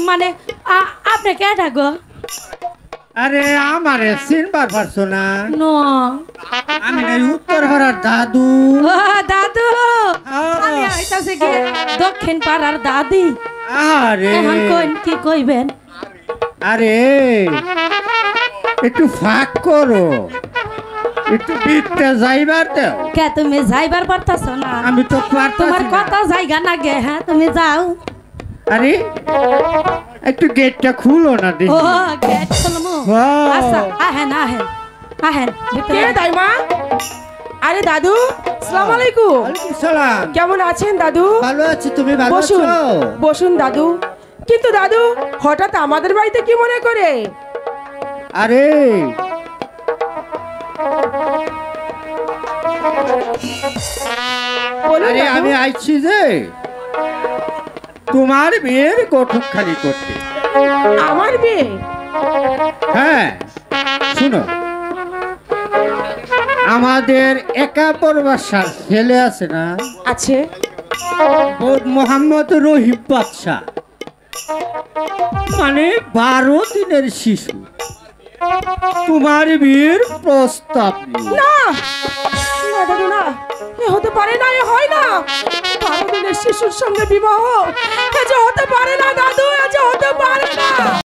মানে আপনি কে থাকো? আরে আমারে চিনবার পারছো না? নো আমি নাই উত্তর পাড়ার দাদু। ও দাদু, আমি আইতাছি কি দক্ষিণ পাড়ার দাদি। আরে এখন কোন কি কইবেন? আরে একটু ফাঁক করো, একটু বিটতে যাইবার দাও। কে তুমি যাইবার পারতাছ না? আমি তো তোমার পারতাছি না। কত জায়গা না গে, হ্যাঁ তুমি যাও। আরে একটু গেটটা খুলো না দেখি। ও গেট খুলমু? Wow! আচ্ছা আহেন আহেন আহেন ভিতরে। কে দাইমা? আরে দাদু, আসসালামু আলাইকুম। ওয়ালাইকুম সালাম। কেমন আছেন দাদু? ভালো আছি, তুমি ভালো বসুন আছো? বসুন দাদু। কিন্তু দাদু হঠাৎ আমাদের বাড়িতে কি মনে করে? আরে বলুন আরে দাদু। আমি আইছি যে তোমার মেয়ের গঠন খালি করতে। আমার বিয়ে? হ্যাঁ শুনো, আমাদের একা পরবাসার ছেলে আছে না, আছে। মোহাম্মদ রহিম বাদশাহ, মানে 12 দিনের শিশু, তোমার বিয়ের প্রস্তাব নিয়ে। না না দাদু না, এ হতে পারে না, এ হয় না। 12 দিনের শিশুর সঙ্গে বিবাহ, এ যে হতে পারে না দাদু, এ যে হতে পারে না।